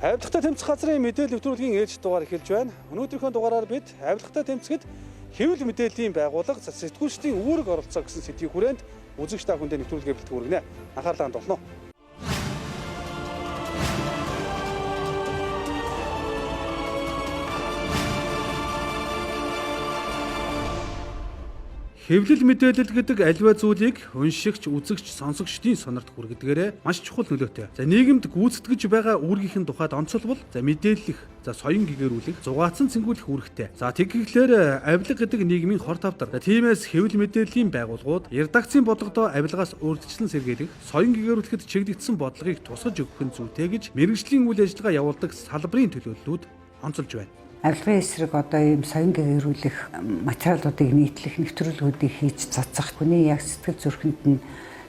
Авилгатай тэмцэх газрын мэдээлэл нэвтрүүлгийн ээлж дугаар эхэлж байна. Өнөөдрийнхөө дугаараар бид авилгатай тэмцэхэд хэвлэл мэдээллийн байгууллага сэтгүүлчдийн үүрэг оролцоо гэсэн сэдвийн хүрээнд үзэгч та бүхэнд нэвтрүүлгээ бэлтгэх хүргэнэ. Анхаарлаа хандуулно. Хэвлэл мэдээлэл гэдэг аливаа зүйлийг уншигч, үзэгч, сонсогчдын сонорт хүргədгээрээ маш чухал нөлөөтэй. За нийгэмд гүйцэтгэж байгаа үүргийн тухайд онцлбол, за мэдээлэх, за соён гэгэрүүлэх, зугаацсан цэнгүүлэх үүрэгтэй. За тэгэхээр авилга гэдэг нийгмийн хор тавдар. Тиймээс хэвлэл мэдээллийн байгууллагууд редакцийн бодлогодоо авилгаас урьдчилан сэргийлэх, соён гэгэрүүлэхэд чиглэгдсэн бодлогыг тусгаж өгөх нь зүйтэй гэж мэргэжлийн үйл ажиллагаа явуулдаг салбарын төлөөллүүд онцолж байна. Авилгын эсрэг одоо ийм соён гэгэрүүлэх материалуудыг нийтлэх нэвтрүүлгүүдийг хийж цацах хүний яг сэтгэл зүрхэнд нь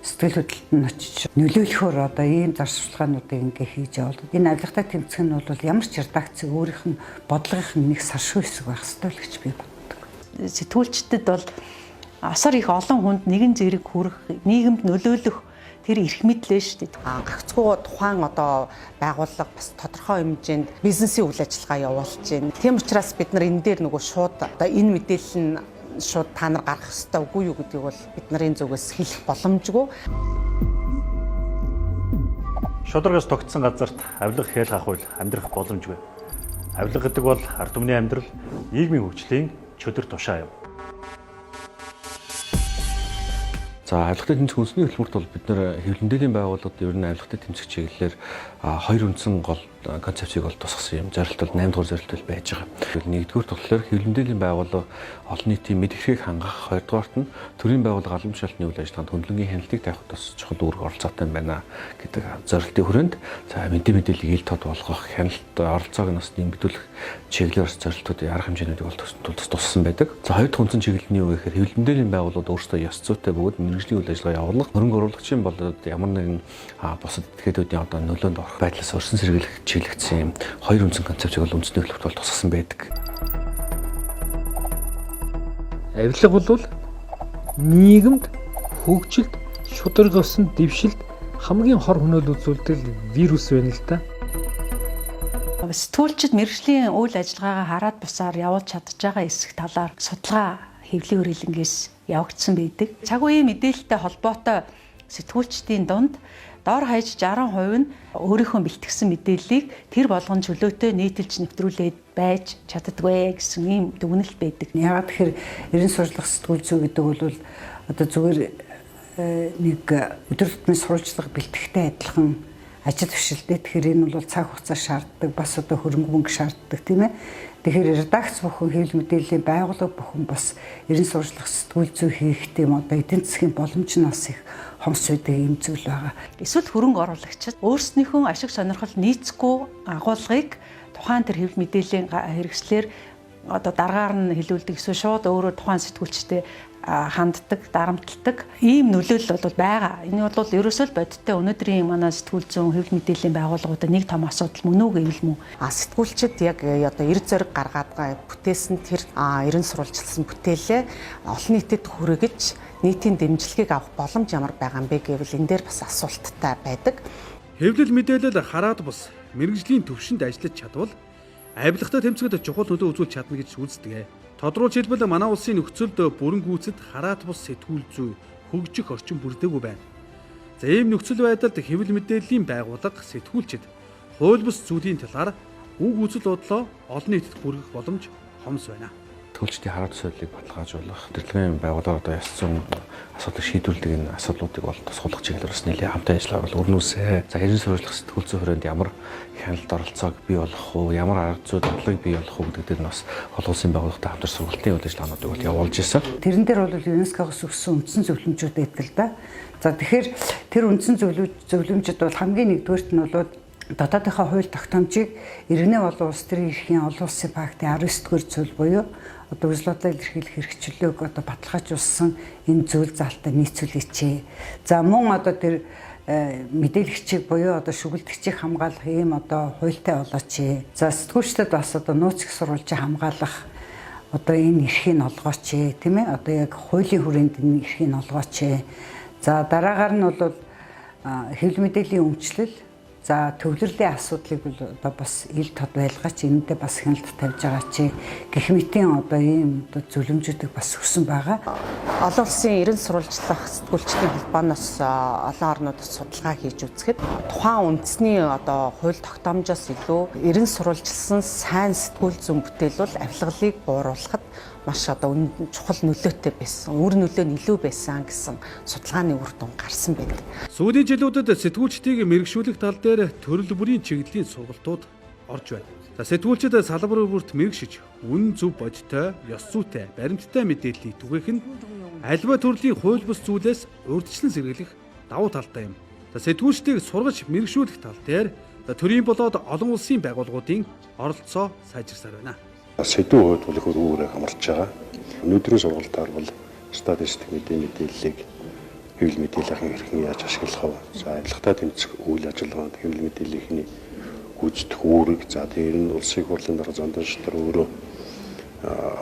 сэтгэл хөдлөлт нь очиж нөлөөлөхөөр одоо ийм зарчлагуудыг ингээ хийж явал. Энэ авилгатай тэмцэх нь бол ямар ч редакц өөрийнх нь бодлогын нэг саршгүй хэсэг байх ёстой л гэж би боддог. Сэтгүүлчдэд бол асар их олон хүнд нэгэн зэрэг хүрэх, нийгэмд нөлөөлөх тэр эрх мэдлээ шүү дээ. Гагцхуу тухайн одоо байгууллага бас тодорхой хэмжээнд бизнесийн үйл ажиллагаа явуулж байна. Тийм учраас бид нар энэ дээр нөгөө шууд одоо энэ мэдээлэл нь шууд та нар гаргах ёстой үгүй юу гэдгийг бол бид нарын зүгээс хэлэх боломжгүй. Шударгаас тогтсон газарт авилга хэл гах үйл амьдрах боломжгүй. Авилга гэдэг бол ард түмний амьдрал, нийгмийн хөгжлийн чөдөр тушаа юм. За авилгатай тэмцэх үндэсний хөтөлбөрт бол бид нэр хэвлэл мэдээллийн байгууллагад ер нь авилгатай тэмцэх чиглэлээр хоёр үндсэн гол концепцийг бол тусгасан юм. Зорилт бол 8 дугаар зорилт байж байгаа. Нэгдүгээр болохоор хэвлэл мэдээллийн байгууллага олон нийтийн мэдрэхийг хангах, хоёрдугаарт нь төрийн байгууллага албан тушаалтны үйл ажиллагаанд хөндлөнгийн хяналтыг тавих бас чухал үүрэг оролцоотой байна гэдэг зорилтын хүрээнд за мэдээллийг ил тод болгох, хяналт оролцоог нь бас нэмэгдүүлэх чиглэлээр зорилтуудын арга хэмжээнүүдийг бол тусгасан байдаг. За хоёр дахь үндсэн чиглэл нь юу гэхээр хэвлэл мэдээллийн байгууллагууд өөрсдөө ёс зүйтэй бөгөөд мэргэжлийн үйл ажиллагаа явуулах, хөрөнгө оруулагчийн болоод ямар нэгэн бусад этгээдүүдийн одоо нөлөөнд орох байдлаас өрсөн сэргийлэх чиглэгдсэн хоёр үндсэн концепцийг бол үндэсний хөтөлбөрт бол тусгасан байдаг. Авилга бол нийгэмд хөгжилд, шударгасан дэвшилд хамгийн хор хөнөөл үзүүлдэг вирус байна л да. Сэтгүүлчид мэргэжлийн үйл ажиллагаагаа хараад бусаар явуулж чадж байгаа эсэх талаар судалгаа хэвлэлийн үрэлэнгээс явагдсан байдаг. Цаг үеийн мэдээлэлтэй холбоотой сэтгүүлчдийн дунд дор хаяж 60% нь өөрийнхөө бэлтгэсэн мэдээллийг тэр болгон чөлөөтэй нийтэлж нэвтрүүлээд байж чаддагвэ гэсэн ийм дүгнэлт байдаг. Яагаад тэгэхээр ерэн сурчлах сэтгүүл зүй гэдэг бол одоо зүгээр нэг өдөр тутмын сурвалжлага бэлтгэхтэй адилхан ажил бишэлтэй. Тэгэхээр энэ бол цаг хугацаа шаарддаг, бас одоо хөрөнгө мөнгө шаарддаг тийм ээ. Тэгэхээр редакц бүхэн хэвлэл мэдээллийн байгууллага бүхэн бас ерэн сурвалжлах сэтгүүл зүй хийх тийм одоо эдийн засгийн боломж нь бас их хомс байдаг юм зүйл байгаа. Эсвэл хөрөнгө оруулагчид өөрснийхөө ашиг сонирхол нийцэхгүй агуулгыг тухайн тэр хэвлэл мэдээллийн хэрэгслэр одоо дараагаар нь хэлүүлдэг эсвэл шууд өөрөө тухайн сэтгүүлчтэй ханддаг, дарамтлагдаг ийм нөлөөлөл бол байгаа. Энэ бол ерөөсөө л бодиттой өнөөдрийн манай сэтгүүл зүйн хэвлэл мэдээллийн байгууллагуудад нэг том асуудал мөн үү гэвэл мөн. Сэтгүүлчид яг одоо эрг зориг гаргаад бүтээсэн тэр ерэн сурвалжилсан бүтээлээ олон нийтэд хүргэж нийтийн дэмжлэгийг авах боломж ямар байгаа юм бэ гэвэл энэ дээр бас асуулттай байдаг. Хэвлэл мэдээлэл хараад бус мэргэжлийн төвшөнд ажиллаж чадвал авилгатай тэмцэхэд чухал нөлөө үзүүлж чадна гэж үздэг. Тодруулж хэлбэл манай улсын нөхцөлд бүрэн гүйцэд хараат бус сэтгүүл зүй хөгжих орчин бүрдээгүй байна. За ийм нөхцөл байдалд хэвлэл мэдээллийн байгууллага сэтгүүлчид хууль бус зүйлийн талаар үг үзэл бодлоо олон нийтэд хүргэх боломж хомс байна. Сэтгүүлчдийн хараат соёлыг баталгаажуулах, тэрлэгийн байгууллага одоо ёс зүйн асуудлыг шийдвэрлэдэг энэ асуудлуудыг бол тусгуулах чиглэлээр бас нэлээд хамтан ажиллагаа бол өрнүүлсэн. За хэрэг сурвалжлах сэтгүүл зүйн хүрээнд ямар хяналт оролцоог бий болгох уу, ямар арга зүй бодлогыг бий болгох уу гэдэг дээр нь бас олон улсын байгууллагатай хамтар сургалтын үйл ажиллагаануудыг бол явуулж ирсэн. Тэрэн дээр бол ЮНЕСКО-гоос өгсөн үндсэн зөвлөмжүүд байдаг л да. За тэгэхээр тэр үндсэн зөвлөмжөд бол хамгийн нэгдүгээрт нь бол дотоодынхаа хууль тогтоомжийг иргэнэ болон улс төрийн эрхийн олон улсын пактын 19-р зүйл буюу одоо үйл бодлоо илэрхийлэх хэрэгчлөөг одоо баталгаажуулсан энэ зүйл заалтаа нийцүүлээч. За мөн одоо тэр мэдээлэгчийг буюу одоо шүглдэгчийг хамгаалах ийм одоо хуультай болооч. За сэтгүүлчдэд бас одоо нууц их сурвалжийг хамгаалах одоо энэ эрхийг олгооч тийм ээ. Одоо яг хуулийн хүрээнд энэ эрхийг олгооч. За дараагаар нь бол хэвлэл мэдээллийн өмчлөл За төвлөрлийн асуудлыг бол одоо бас ил тод байлгаач энэндээ бас хяналт тавьж байгаа чи гэх мэтийн одоо ийм одоо зөвлөмжүүдийг бас өгсөн байгаа. Олон улсын эрен сурвалжлах сэтгүүлчдийн холбооноос олон орнуудад судалгаа хийж үзэхэд тухайн үндэсний одоо хууль тогтоомжоос илүү эрен сурвалжилсан сайн сэтгүүл зүйн бүтээл бол авилгалыг бууруулахад маш одоо чухал нөлөөтэй байсан. Үр нөлөө нь илүү байсан гэсэн судалгааны үр дүн гарсан байдаг. Сүүлийн жилүүдэд сэтгүүлчдийг мэрэгшүүлэх тал дээр төрөл бүрийн чиглэлийн сургалтууд орж байна. За сэтгүүлчид салбар бүрт мэрэгшиж, үн зөв бодтой, ёс зүйтэй, баримттай мэдээллийг түгээх нь альва төрлийн хууль бус зүйлээс урьдчилан сэргийлэх давуу талтай юм. За сэтгүүлчдийг сургаж мэрэгшүүлэх тал дээр төрийн болоод олон улсын байгууллагуудын оролцоо сайжирсаар байна. Сэдвийн хувьд бол их өөрөөр хамарч байгаа. Өнөөдрийн сургалтаар бол статистик мэдээллийг хэвлэл мэдээллийн хэрхэн яаж ашиглах вэ? За авилгатай тэмцэх үйл ажиллагаанд хэвлэл мэдээллийнхний гүйцэтгэх үүрэг, за дээр нь улсын хурлын дараа зонтон шатар өөрөө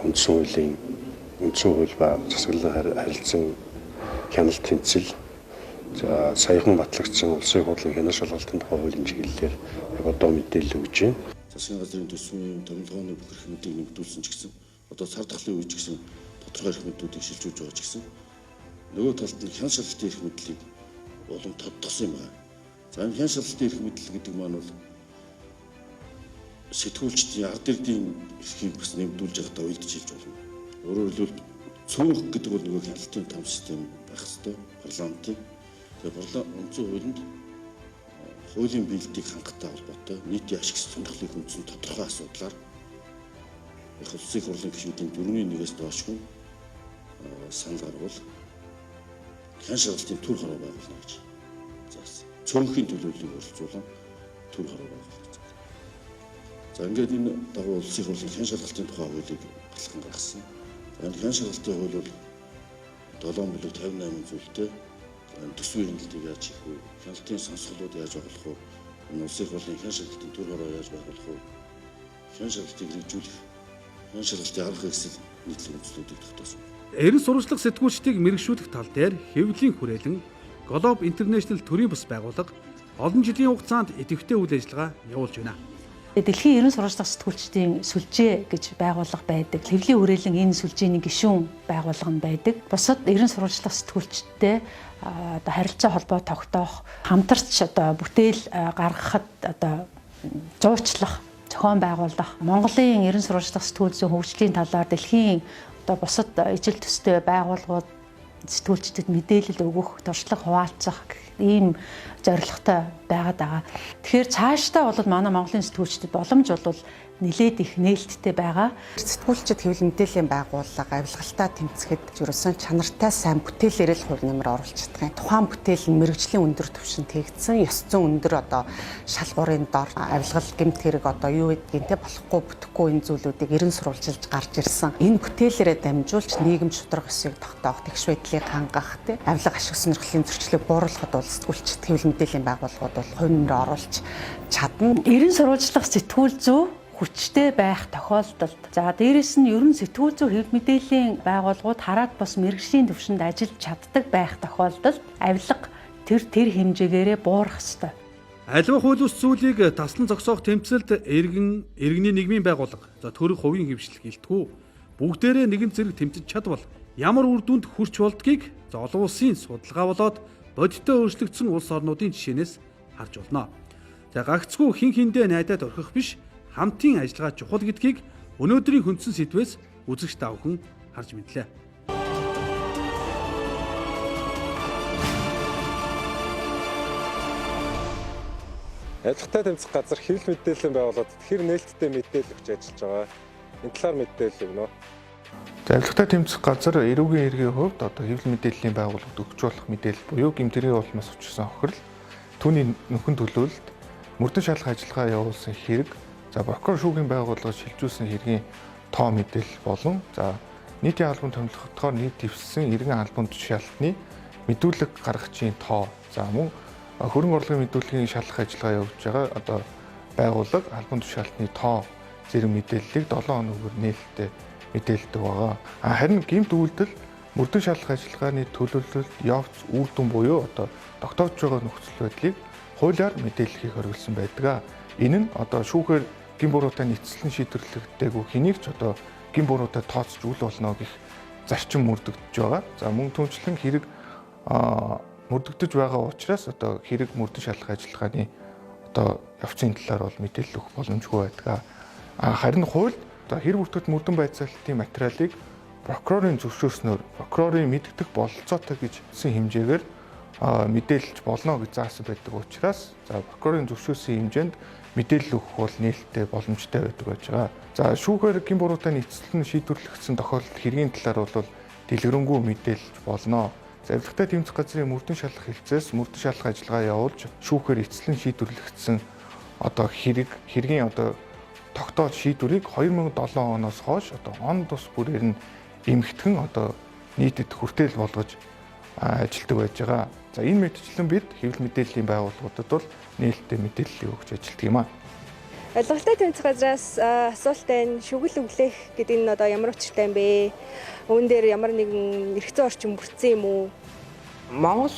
үндсэн хууль ба засаглалын харилцан хяналт тэнцэл, за саяхан батлагдсан улсын хурлын хянах шалгалтын тухай хуулийн чиглэлээр одоо мэдээлэл өгч байна. Засгийн газрын төсвийн томилгооны бүх эрх мэдийг нэмэгдүүлсэн ч гэсэн одоо цар тахлын үеч гэсэн тодорхой эрх мэдүүдийг шилжүүлж байгаа ч гэсэн нөгөө талд нь хян шалгалтын эрх мэдлийг улам тодтогсон юм байна. За энэ хян шалгалтын эрх мэдэл гэдэг маань бол сэтгүүлчдийн ард ирдийн эрхийг бас нэмэгдүүлж байгаадаа уйлдж хэлж болно. Өөрөөр хэлбэл цөөнх гэдэг бол нөгөө хяналтын том систем байх хэвээр парламентын. Тэгээ үндсэн хуулинд хуулийн биелэлтийг хангахтай холбоотой нийтийн ашиг сонирхлыг хүндсэн тодорхой асуудлаар их улсын хурлын гишүүдийн 4-1-ээс доош хүн санал гарвал хян шалгалтын төр хараа байгуулна гэж заасан. Цөөнхийн төлөвлөлийг оролцуулан төр хараа байгуулсан. За ингээд энэ дагуу улсын хурлын хян шалгалтын тухай хуулийг баталхан гаргасан. Энэ хян шалгалтын хууль бол 7/58 зүйлтэй төсвийн хяналтыг яаж хийх вэ? Хяналтын сонсголууд яаж байгуулах вэ? Улсын хурлын хян шалгалтын төр хараа яаж байгуулах вэ? Хян шалгалтыг хэрэгжүүлэх, хян шалгалтын арга хэрэгсэл нийтлэг үндслүүдийг тогтоосон. Эрен сурвалжлах сэтгүүлчдийг мэрэгшүүлэх тал дээр хэвлэлийн хүрээлэн Globe International төрийн бас байгууллага олон жилийн хугацаанд идэвхтэй үйл ажиллагаа явуулж байна. Дэлхийн эрен сурвалжлах сэтгүүлчдийн сүлжээ гэж байгууллага байдаг. Хэвлэлийн хүрээлэн энэ сүлжээний гишүүн байгууллага нь байдаг. Бусад эрен сурвалжлах сэтгүүлчдтэй одоо харилцаа холбоо тогтоох, хамтарч одоо бүтээл гаргахад одоо зуучлах, зохион байгуулах, Монголын эрен сурвалжлах сэтгүүл зүйн хөгжлийн талаар дэлхийн одоо бусад ижил төстэй байгууллагууд сэтгүүлчдэд мэдээлэл өгөх, туршлага хуваалцах ийм зорилготой байгаад байгаа. Тэгэхээр цаашдаа бол манай Монголын сэтгүүлчдэд боломж бол нэлээд их нээлттэй байгаа. Сэтгүүлчид хэвлэл мэдээллийн байгууллага авилгалтаа тэмцэхэд ерөөсөн чанартай сайн бүтээлээр л хувь нэмэр оруулж чаддаг. Тухайн бүтээл нь мэрэгжлийн өндөр түвшинд хийгдсэн, ёс зүйн өндөр одоо шалгуурын дор авилгал гэмт хэрэг одоо юу гэдгийг те болохгүй бүтэхгүй энэ зүйлүүдийг эрен сурвалжилж гарч ирсэн. Энэ бүтээлээрээ дамжуулж нийгэм шударга ёсыг тогтоох, тэгш байдлыг хангах те авилга ашиг сонирхлын зөрчлийг бууруулахад бол сэтгүүлчид хэвлэл мэдээллийн байгууллагууд бол хувь нэмэр оруулж чадна. Эрен сурвалжлах сэтгүүл зүй хүчтэй байх тохиолдолд за дээрэс нь ерөн сэтгүүл зүй хэвлэл мэдээллийн байгууллагууд хараад бас мэрэгжлийн түвшинд ажиллаж чаддаг байх тохиолдолд авилга тэр хэмжээгээрээ буурах ёстой. Аливаа хууль бус зүйлийг таслан зогсоох тэмцэлд иргэний нийгмийн байгууллага за төрөх хувийн хэмжлэг илтгүү бүгдээрээ нэгэн зэрэг тэмцэж чадвал ямар үр дүнд хүрч болдгийг за олон улсын судалгаа болоод бодиттой өөрчлөгдсөн улс орнуудын жишээнээс харж болно. За гагцгүй хин хиндээ найдаад орхих биш хамтын ажиллагаа чухал гэдгийг өнөөдрийн хөндсөн сэдвээс үзэгч та бүхэн харж мэдлээ. Авилгатай тэмцэх газар хэвлэл мэдээллийн байгууллагад хэр нээлттэй мэдээлэл өгч ажиллаж байгаа. Энэ талаар мэдээлэл өгнө. Авилгатай тэмцэх газар эрүүгийн эргийн хувьд одоо хэвлэл мэдээллийн байгууллагад өгч болох мэдээлэл буюу гэмтрийн улмаас учирсан хохирол, түүний нөхөн төлөөлөлт, мөрдөн шалгах ажиллагаа явуулсан хэрэг, за прокурор шүүхийн байгууллагад шилжүүлсэн хэргийн тоо мэдээлэл болон за нийтийн албан томилогдохоор нийт дэвссэн иргэн албан тушаалтны мэдүүлэг гаргагчийн тоо, за мөн хөрөнгө орлогын мэдүүлгийн шалгах ажиллагаа явуулж байгаа одоо байгууллага албан тушаалтны тоо зэрэг мэдээллийг 7 хоногор нээлттэй мэдээлдэг байгаа. Харин гэмт үйлдэл мөрдөн шалгах ажиллагааны төлөвлөлт явц үр дүн буюу одоо тогтоож байгаа нөхцөл байдлыг хуулиар мэдээллийг хориглосон байдаг. Энэ нь одоо шүүхээр гин буруутай нийцлэн шийдвэрлэгдээгүй хэнийг ч одоо гин буруутай тооцож үл болно гэх зарчим мөрдөгдөж байгаа. За мөн түнчлэн хэрэг мөрдөгдөж байгаа учраас одоо хэрэг мөрдөн шалгах ажиллагааны одоо явцын талаар бол мэдээлэл өгөх боломжгүй байдаг. Харин хууль одоо хэрэг бүртгэгдсэн мөрдөн байцаалтын материалыг прокурорын зөвшөөрснөөр прокурорын мэддэг бололцоотой гэж хэлсэн хэмжээгээр мэдээлж болно гэж заасан байдаг учраас за прокурорын зөвшөөрсөн хэмжээнд мэдээлэл өгөх бол нээлттэй боломжтой байдаг байж байгаа. За шүүхээр гин буруутай нийцлэн шийдвэрлэгдсэн тохиолдолд хэргийн талаар бол дэлгэрэнгүй мэдээлж болно. Авилгатай тэмцэх газрын мөрдөн шалгах хэлцээс мөрдөн шалгах ажиллагаа явуулж шүүхээр эцэслэн шийдвэрлэгдсэн одоо хэргийн одоо тогтоож шийдвэрийг 2007 оноос хойш одоо он тус бүрээр нь эмхтгэн одоо нийтэд хүртэл болгож ажилтдаг байж байгаа. За энэ мэтчлэн бид хэвлэл мэдээллийн байгууллагуудад бол нээлттэй мэдээлэл өгч ажилтдаг юм аа. Авилгатай тэмцэх газраас асуултаа шүгэл өглөх гэдэг нь одоо ямар учиртай юм бэ? Үүн дээр ямар нэгэн эрхцэн орчин бүрдсэн юм уу? Монгол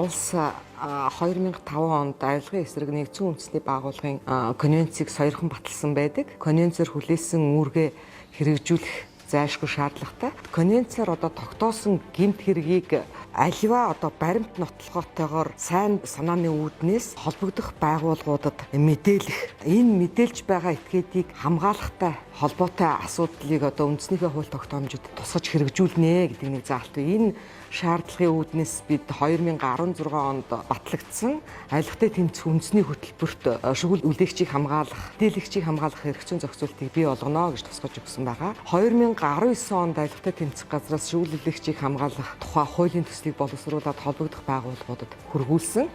улс 2005 онд авилгын эсрэг нэгдсэн үндэсний байгууллагын конвенцийг сойрхон баталсан байдаг. Конвенцээр хүлээсэн үүргээ хэрэгжүүлэх зайлшгүй шаардлагатай. Конвенцээр одоо тогтоосон гэмт хэргийг аливаа одоо баримт нотлохоотойгоор сайн санааны үүднээс холбогдох байгууллагуудад мэдээлэх, энэ мэдээлж байгаа этгээдийг хамгаалахтай холбоотой асуудлыг одоо үндэснийхээ хууль тогтоомжид тусгаж хэрэгжүүлнэ гэдэг нэг заалт. Энэ шаардлагын үүднээс бид 2016 онд батлагдсан авилгатай тэмцэх үндэсний хөтөлбөрт шүгэл үлдээгчийг хамгаалах, мэдээлэгчийг хамгаалах хэрэгцээ зохицуултыг бий болгоно гэж тусгаж өгсөн байгаа. 2019 онд авилгатай тэмцэх газраас шүгэл үлдээгчийг хамгаалах тухай хуулийн төслийг боловсруулад холбогдох байгууллагуудад хүргүүлсэн.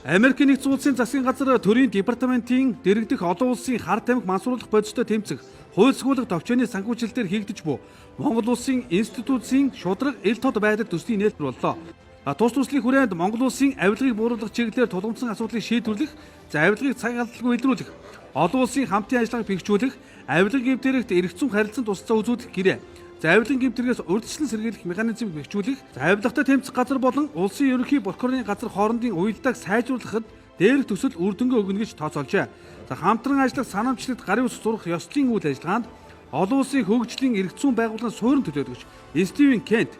Америкийн нэгдсэн улсын засгийн газар төрийн департаментийн дэргэдэх олон улсын хар тамхи мансууруулах бодистой тэмцэх хууль суулгах товчооны санхүүжилтээр хийгдэж буй Монгол улсын институтийн шударга ил тод байдаг төслийн нээлтэр боллоо. Тус төслийн хүрээнд Монгол улсын авилгыг бууруулах чиглэлээр тулгымсан асуудлыг шийдвэрлэх, авилгыг цаг алдалгүй илрүүлэх, олон улсын хамтын ажиллагааг бэхжүүлэх, авилгын гэмтэрэгт эрх зүйн харилцан тусцаа үзүүлэх гэрээ. Авилгын гэмтэргээс урьдчилан сэргийлэх механизмыг бэхжүүлэх, авилгатай тэмцэх газар болон улсын ерөнхий прокурорын газар хоорондын уялдааг сайжруулахад дээрх төсөл үр дүнгээ өгнө гэж тооцоолжээ. Хамтран ажиллах санамжлагт гарын ус зурах ёслолын үйл ажиллагаанд олон улсын хөгжлийн эрх зүйн байгууллагын суурин төлөөлөгч Стивен Кент,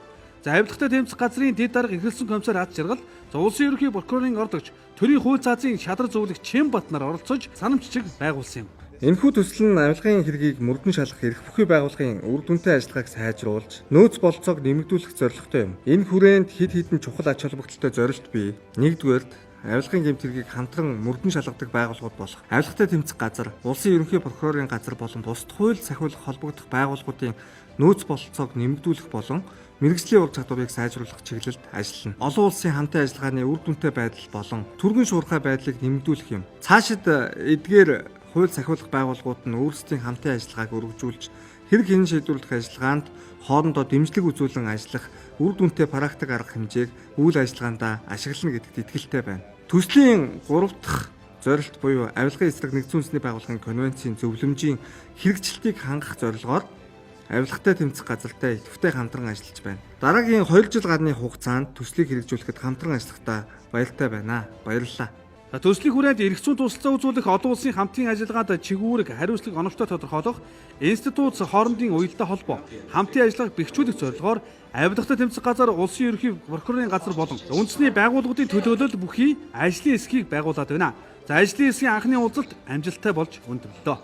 авилгатай тэмцэх газрын дэд дарга эрхэлсэн комиссар ад жаргал, улсын ерөнхий прокурорын ордогч төрийн хууль цаазын шадар зөвлөгч Чимбат нар оролцож санамжчиг байгуулсан юм. Энэхүү төсөл нь авилгын хэргийг мөрдөн шалгах эрх бүхий байгууллагын үр дүнтэй ажиллагааг сайжруулж, нөөц бололцоог нэмэгдүүлэх зорилготой юм. Энэ хүрээнд хэд хэдэн чухал ач холбогдолтой зорилт бий. Нэгдүгээрт авилгын гэмт хэргийг хамтран мөрдөн шалгадаг байгууллагууд болох авилгатай тэмцэх газар, улсын ерөнхий прокурорын газар болон бусад хууль сахиулах холбогдох байгууллагуудын нөөц бололцоог нэмэгдүүлэх болон мэргэжлийн ур чадварыг сайжруулах чиглэлд ажиллана. Олон улсын хамтын ажиллагааны үр дүнтэй байдал болон түргэн шуурхай байдлыг нэмэгдүүлэх юм. Цаашид эдгээр хууль сахиулах байгууллагууд нь өөрсдийн хамтын ажиллагааг өргөжүүлж хэрэг хэн шийдвэрлэх ажиллагаанд хоорондоо дэмжлэг үзүүлэн ажиллах үр дүнтэй практик арга хэмжээг үйл ажиллагаандаа ашиглана гэдэгт итгэлтэй байна. Төслийн 3 дахь зорилт буюу авилгын эсрэг нэгдсэн үндэсний байгууллагын конвенцийн зөвлөмжийн хэрэгжилтийг хангах зорилгоор авилгатай тэмцэх газартай идэвхтэй хамтран ажиллаж байна. Дараагийн 2 жил гарны хугацаанд төслийг хэрэгжүүлэхэд хамтран ажиллахдаа баяртай байна. Баярлалаа. Төслийн хүрээнд эрх зүйн тусалцаа үзүүлэх олон улсын хамтын ажиллагаанд чигүүрэг, хариуцлага оновчтой тодорхойлох, институт хоорондын уялдаа холбоо, хамтын ажиллагааг бэхжүүлэх зорилгоор авилгатай тэмцэх газар, улсын ерөнхий прокурорын газар болон үндэсний байгууллагуудын төлөөлөл бүхий ажлын эсхийг байгуулад байна. Ажлын эсхийн анхны уулзалт амжилттай болж өндөрлөө.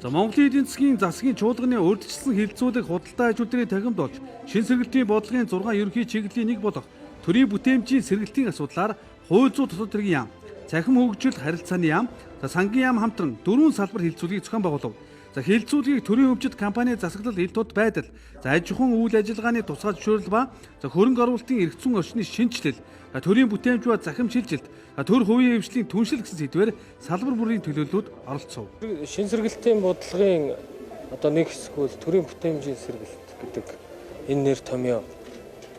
Монголын эдийн засгийн засгийн чуулганы урьдчилсан хилцүүлэг худалдаа ажилтны тахимд болж, шин сэргэлтийн бодлогын 6 ерөнхий чиглэлийн нэг болох төрийн бүтээмжийн сэргэлтийн асуудлаар хууль зүйн тусад хэргийн яам, цахим хөгжил харилцааны яам, сангийн яам хамтран 4 салбар хилцүүлгийг зохион байгуулав. Хилцүүлгийг төрийн өмчит компани засаглал ил тод байдал, аж ахуйн үйл ажиллагааны тусгай зөвшөөрөл ба хөрөнгө оруулалтын эрх зүйн орчны шинжилэл, төрийн бүтээмж ба захим шилжилт, төр хувийн хвшлийн түншил гэсэн сэдвээр салбар бүрийн төлөөллүүд оролцов. Шин сэргэлтийн бодлогын одоо нэг хэсэг бол төрийн бүтээмжийн сэргэлт гэдэг энэ нэр томьёо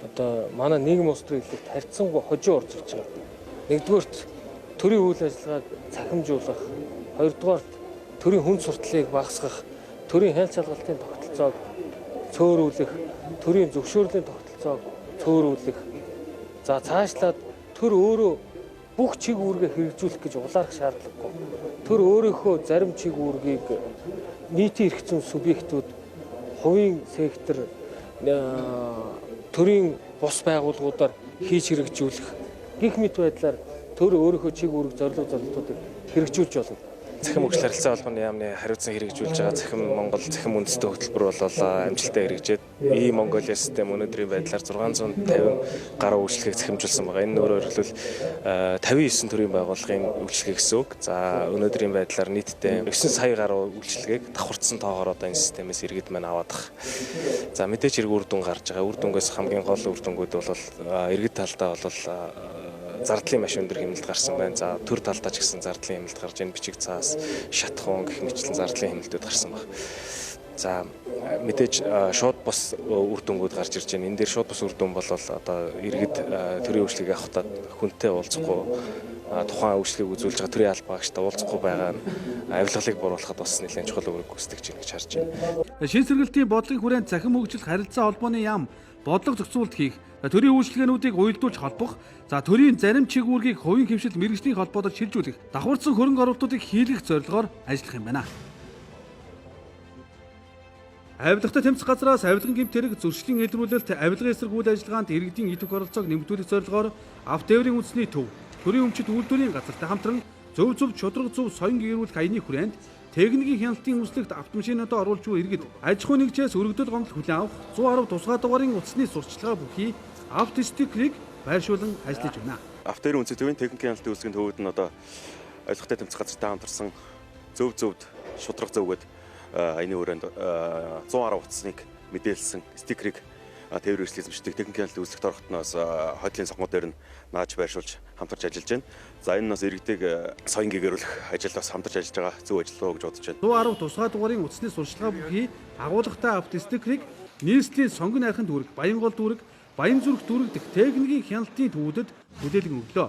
одоо манай нийгэм улс төрийн хэллэгт харьцангуй хожим орж ирж байгаа. Нэгдүгээрт төрийн үйл ажиллагааг цахимжуулах, Хоёрдугаар төрийн хүн сурталыг багасгах, төрийн хяналт шалгалтын тогтолцоог цөөрүүлэх, төрийн зөвшөөрлийн тогтолцоог цөөрүүлэх. За цаашлаад төр өөрөө бүх чиг үүргээ хэрэгжүүлэх гэж улаарах шаардлагагүй. Төр өөрийнхөө зарим чиг үүргийг нийтийн эрх зүйн субъектүүд, хувийн сектор, төрийн бус байгууллагуудаар хийж хэрэгжүүлэх гэх мэт байдлаар төр өөрийнхөө чиг үүрэг зорилтуудыг хэрэгжүүлж болно. Цахим хөгжил харилцаа холбооны яамны хариуцсан хэрэгжүүлж байгаа Цахим Монгол цахим үндэстэй хөтөлбөр бол амжилттай хэрэгжээд Mongolia систем өнөөдрийн байдлаар 650 гаруй үйлчлэгийг захимжуулсан байгаа. Энэ өөрөөр хэлбэл 59 төрлийн байгууллагын үйлчлэгээ гэсэн үг. За өнөөдрийн байдлаар нийтдээ 9 сая гаруй үйлчлэгийг давхарцсан тоогоор одоо энэ системээс иргэд маань аваад байгаа. За мэдээж хэрэг үр дүн гарч байгаа. Үр дүнгээс хамгийн гол үр дүнгууд бол иргэд талдаа бол зардлын маш өндөр хэмнэлт гарсан байна. За төр талдаа ч гэсэн зардлын хэмнэлт гарч байна. Бичиг цаас, шатхуун гэх мэтлэн зардлын хэмнэлтүүд гарсан байна. За мэдээж шууд бус үр дүнгууд гарч ирж байна. Энэ дээр шууд бус үр дүн бол одоо иргэд төрийн үйлчлэгийг авахдаа хүнтэй уулзахгүй тухайн үйлчлэгийг үзүүлж байгаа төрийн аль багштай уулзахгүй байгаа нь авилгалыг бууруулахад бас нэлээд чухал үүрэг гүйцэтгэж байна гэж харж байна. Шин сэргэлтийн бодлогын хүрээнд цахим хөгжил харилцаа холбооны яам бодлого зохицуулт хийх, төрийн үйлчлэгээнүүдийг уялдуулж холбох, за төрийн зарим чиг үүргийг хувийн хэмжил мэргэжлийн холбоодоор шилжүүлэх, давхарцсан хөрөнгө оруулалтуудыг хийлгэх зорилгоор ажиллах юм байна. Авилгатай тэмцэх газраас авилгын гэмт хэрэг зөрчлийн илрүүлэлт, авилгын эсрэг үйл ажиллагаанд иргэдийн идэх оролцоог нэмэгдүүлэх зорилгоор автоэврийн үндэсний төв, төрийн өмчит үйлдвэрийн газартай хамтран зөв шудраг зөв соён гэрүүлэх аяны хүрээнд техникийн хяналтын үүслэгт автомашинуудаа оруулж буй иргэд аж ахуй нэгжээс өргөдөл гомдол хүлээн авах 110 тусгай дугаарын утасны сурталчилгаа бүхий автостиклийг байршуулан ажиллаж байна. Автоэрийн үндэсний төвийн техникийн хяналтын үүсгэний төвүүд нь одоо авилгатай тэмцэх газартай хамтарсан зөв шудраг зөвгөд аяны хүрээнд 110 утасныг мэдээлсэн стикерийг тээврийн эзэмшдэг техникийн хяналтын үүсгэгт орохтноос хойдлын сонгууд дээр нь нааж байршуулж хамтарч ажиллаж байна. За энэ нас иргэдэг соён гэгэрүүлэх ажил бас хамтарч ажиллаж байгаа зөв ажиллаа гэж бодож байна. 110 тусгай дугаарын утасны сурталчилгаа бүхий агуулгатай автостикерийг нийслэлийн сонгон найрхын дүүрэг, Баянгол дүүрэг, Баянзүрх дүүрэг дэх техникийн хяналтын төвүүдэд хүлээлгэн өглөө.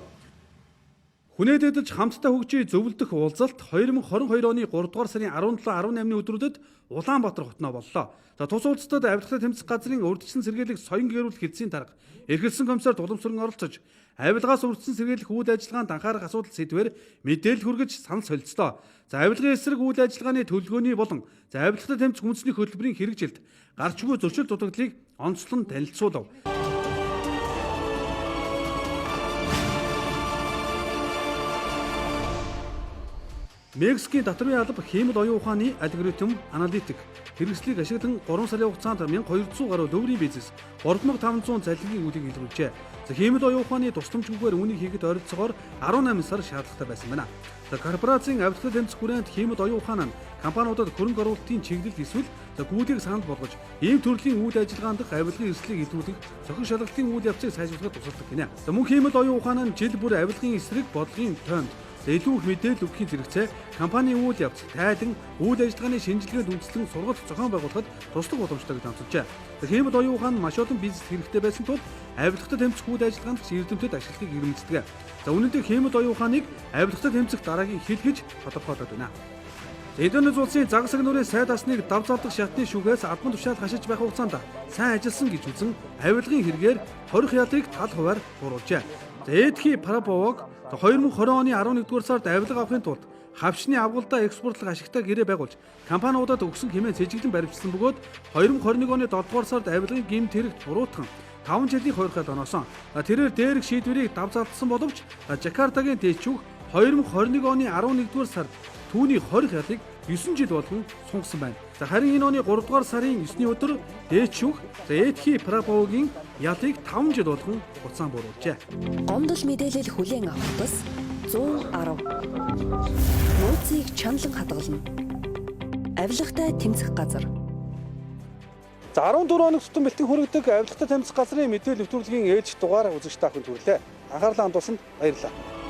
Хүнээдэдж хамтдаа хөгжиж зөвлөдөх уулзалт 2022 оны 3 дугаар сарын 17-18-ны өдрүүдэд Улаанбаатар хотноо боллоо. За тус уулзалтад авилгатай тэмцэх газрын урьдчилан сэргийлэх соён гэрүүлэх хэдсийн дарга эрхэлсэн комиссар Тулгамсран оролцож авилгаас урьдчилан сэргийлэх үйл ажиллагаанд анхаарах асуудал сэдвээр мэдээлэл хүргэж санал солилцлоо. За авилгын эсрэг үйл ажиллагааны төлөвлөгөөний болон за авилгатай тэмцэх үндэсний хөтөлбөрийн хэрэгжилт гарч буй зөрчил дутагдлыг онцлон танилцуулав. Мексикийн татварын алба хиймэл оюун ухааны алгоритм аналитик хэрэгслийг ашиглан 3 сарын хугацаанд 1200 гаруй төвийн бизнес 3500 залилгын үүдийг илрүүлжээ. За хиймэл оюун ухааны тусламжгүйгээр үүнийг хийхэд ойролцоогоор 18 сар шаардлагатай байсан байна. За корпорацийн авилгатай тэмцэх хүрээнд хиймэл оюун ухаан нь компаниудад хөрөнгө оруулалтын чиглэл эсвэл гүйдийг санал болгож ийм төрлийн үйл ажиллагаанд авилгын эрсдлийг илрүүлэх зохион шалгалтын үйл явцыг сайжруулахад тусалдаг гинэ. За мөн хиймэл оюун ухаан нь жил бүр авилгын эсрэг бодлогын тоонд илүү их мэдээлэл өгөхийн зэрэгцээ компанийн үйл явц, тайлан, үйл ажиллагааны шинжилгээнд үндэслэн сургалт зохион байгуулахад туслах боломжтой гэж онцолжээ. Хиймэл оюун ухаан нь маш олон бизнес хэрэгтэй байсан тул авилгатай тэмцэх үйл ажиллагаанд эрдэмтэд ашиглахыг эрмэлздэг. За үнэн дээр хиймэл оюун ухааныг авилгатай тэмцэх дараагийн хил гэж тодорхойлоод байна. Эдгээр улсын загсаг нүрийн сайд асныг дав залдах шатны шүүгээс албан тушаал хашиж байх хугацаанд сайн ажилласан гэж үзэн авилгын хэрэгээр 20 хятадыг тал хуваар буруулжээ. Эдхи Парабовог 2020 оны 11-р сард авилга авахын тулд хавчны авгалдаа экспортлох ашигтай гэрээ байгуулж компаниудад өгсөн хэмээн сэжиглэн баримтсан бөгөөд 2021 оны 7-р сард авилгын гэмт хэрэгт буруутган 5 жилийн хойрхол оноосон. Тэрээр дээрх шийдвэрийг давзалтсан боловч Жакартагийн дэчүүх 2021 оны 11-р сард түүний 20 хятадыг 9 жил болгон сунгасан байна. За харин энэ оны 3 дугаар сарын 9-ний өдөр дээчүүх Эдхи Парабовгийн ялыг 5 жил болгон хуцаан буруулжээ. Гомдол мэдээлэл хүлээн авах тус 110. Нууцыг чанлан хадгална. Авилгатай тэмцэх газар. За 14 хоног тутам бэлтгэн хүргэдэг авилгатай тэмцэх газрын мэдээлэл нэвтрүүлгийн ээж дугаар үзэгч та бүхэнд хүрлээ. Анхаарлаа хандуулсанд баярлалаа.